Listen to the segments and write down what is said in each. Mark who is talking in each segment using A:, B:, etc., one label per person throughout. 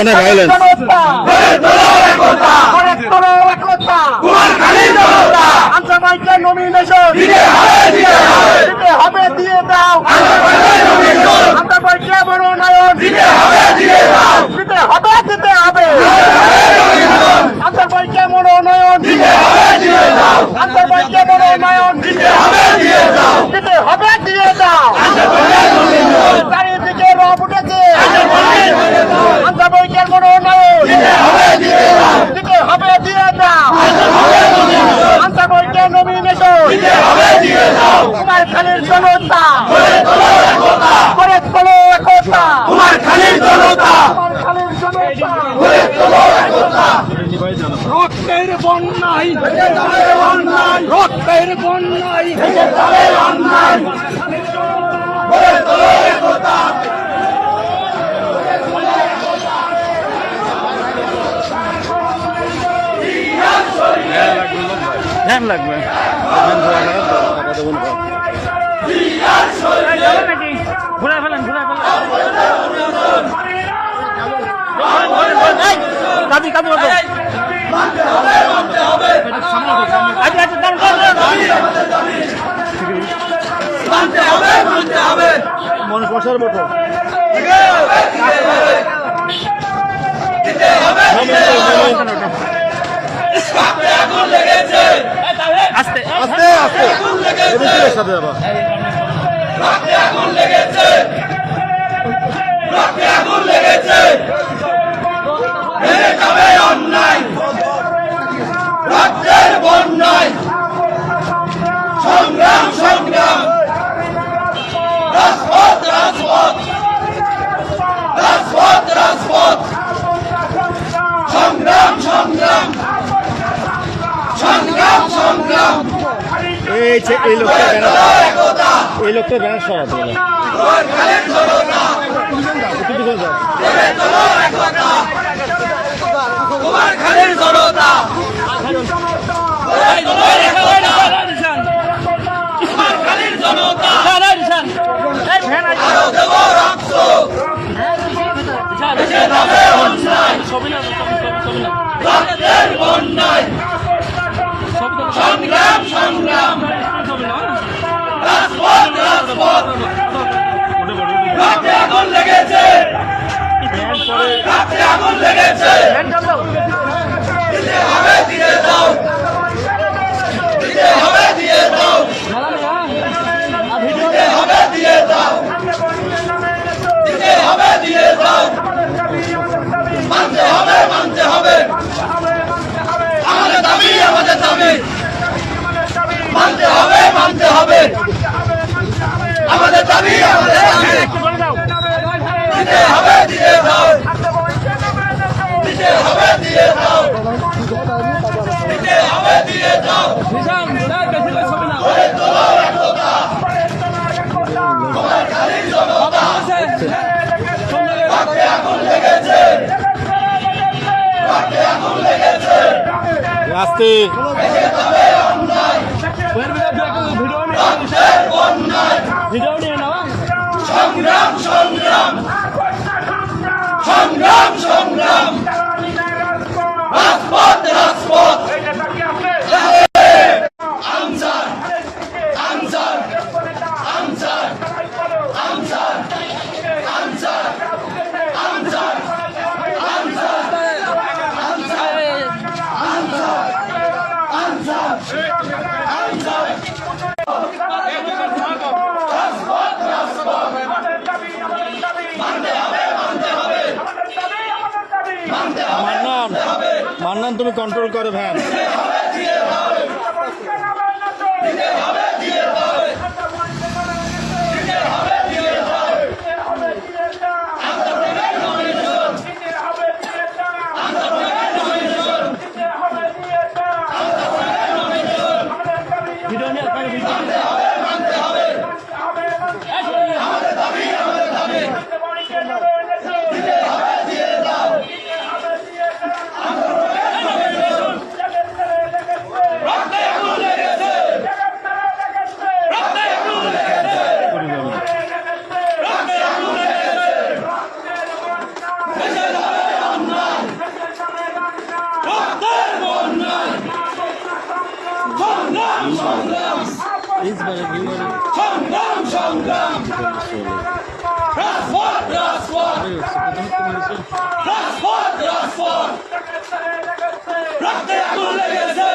A: এখানে violence
B: আনসারবাইকে nomination দিতে হবে, দিয়ে দাও। আনসারবাইকে মনোনয়ন দিতে হবে, আনসারবাইকে মনোনয়ন দিতে হবে, আনসারবাইকে মনোনয়ন দিতে হবে, দিয়ে দাও। চারিদিকে রব উঠেছে, আনসারবাইকে মনোনয়ন দিতে হবে, দিয়ে দাও। আনসারবাইকে নমিনেশন কুমারখালীর জনতা করে তোলো একতা, কুমারখালীর জনতা রক্তের বন্যায়, রক্তের বন্যায়
A: ধ্যান লাগবে ঘুরাই ফেলেন কাবি মনে বসার বটো আস্তে আস্তে আস্তে সাথে আবার
C: আগুন লেগেছে, ভেঙে যাবে অন্যায়, রক্তের বন্যায় সংগ্রাম, রাজপথ, সংগ্রাম,
A: এই লোকটা ব্যানার সরাতে বলে
C: কুমারখালীর জনতা, কুমারখালীর জনতা আরো দেব রক্ত, রক্তের বন্যায় সংগ্রাম, রাজপথ, রাতে আগুন লেগেছে, দিতে হবে, দিয়ে দাও, দিতে হবে, দিয়ে দাও, দিতে হবে, দিয়ে দাও, দিতে হবে, দিয়ে দাও, মানতে হবে, আমাদের দাবি, মানতে হবে, আমাদের দাবি, দিতে হবে, দিয়ে দাও, দিতে হবে, দিয়ে দাও, দিতে হবে, দিয়ে দাও, করে তোলো একতা, কুমারখালীর জনতা, রক্তে আগুন লেগেছে,
A: আস্তে
C: ভেঙে যাবে অন্যায়, রক্তের বন্যায় সংগ্রাম, রাজপথ, আনসার,
A: মান্নান তুমি কন্ট্রোল করে ভ্যান
C: সংগ্রাম সংগ্রাম রাজপথ রাজপথ রাজপথ রাজপথ রক্তে আগুন লেগেছে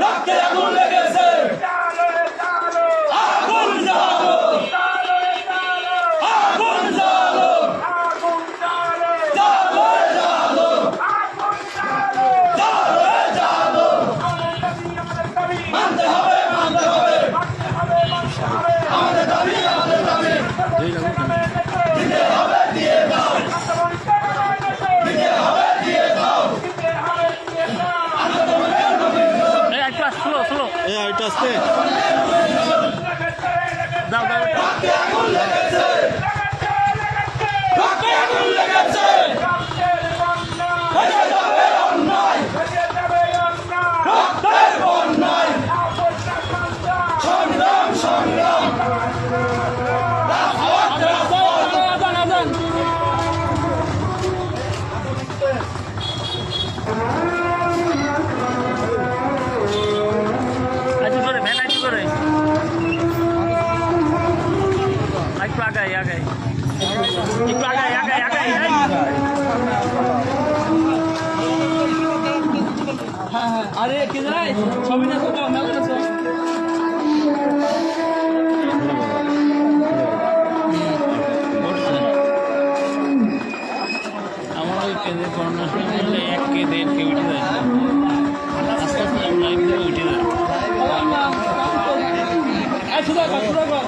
C: রক্তে আগুন লেগেছে আগুন জ্বালো আগুন জ্বালো জ্বালো জ্বালো জ্বালো জ্বালো মানতে হবে আমাদের দাবি দিতে হবে দিয়ে দাও দিতে হবে দিয়ে দাও
A: এই আরেকটা আসতে
C: রক্তে আগুন লেগেছে রক্তে আগুন লেগেছে ভেসে যাবে অন্যায় রক্তের বন্যায় সংগ্রাম সংগ্রাম রাজপথ রাজপথ
B: আরে কে জানাই ছবি না তো মেলা আছে
D: আমার ওই পেজে করোনার সময় বললে 1 কে 1.5 কে উঠে যায় আস্তে আস্তে লাইভ দিয়ে উঠে যায়
B: সুদা সুদা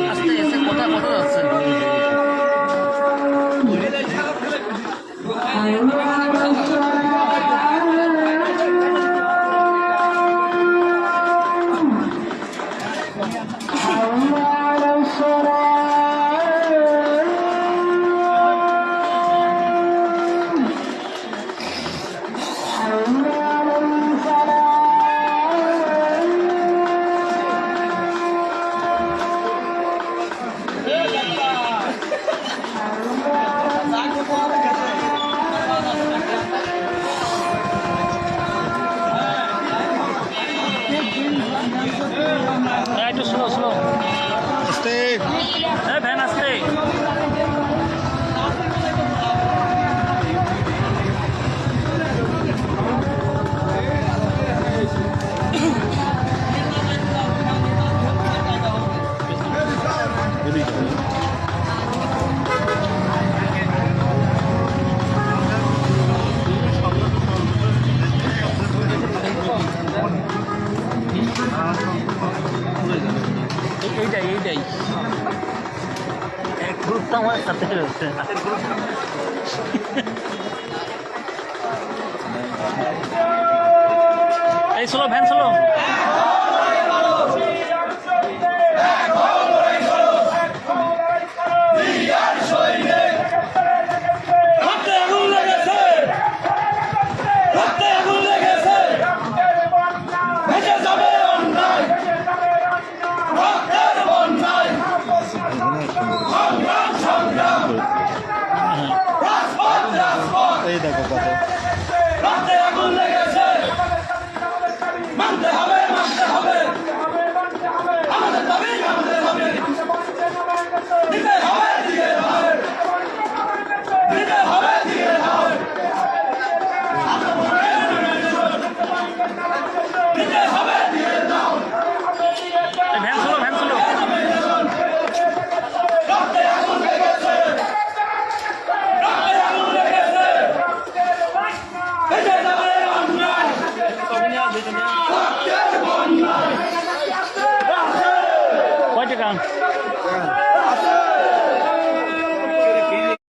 D: আস্তে এসে কথা যাচ্ছে একটু স্লো
A: আসতে
D: ভ্যান আসতে এইটাই এক গ্রুপটা আমার সাথে রয়েছে এই চলো ভ্যান চলো
C: রক্তে আগুন লেগেছে রক্তে আগুন লেগেছে ভেসে যাবে অন্যায় রক্তের বন্যায় সংগ্রাম সংগ্রাম রাজপথ রাজপথ
A: এই দেখো কত
C: রক্তে আগুন লেগেছে মানতে হবে আমাদের দাবি দিতে হবে দিয়ে দাও দিতে হবে দিয়ে দাও দিতে হবে দিয়ে দাও
D: ভ্যান চলো
C: রক্তে আগুন লেগেছে রক্তে আগুন লেগেছে ভেসে যাবে অন্যায় রক্তের বন্যায়
D: কয় টাকা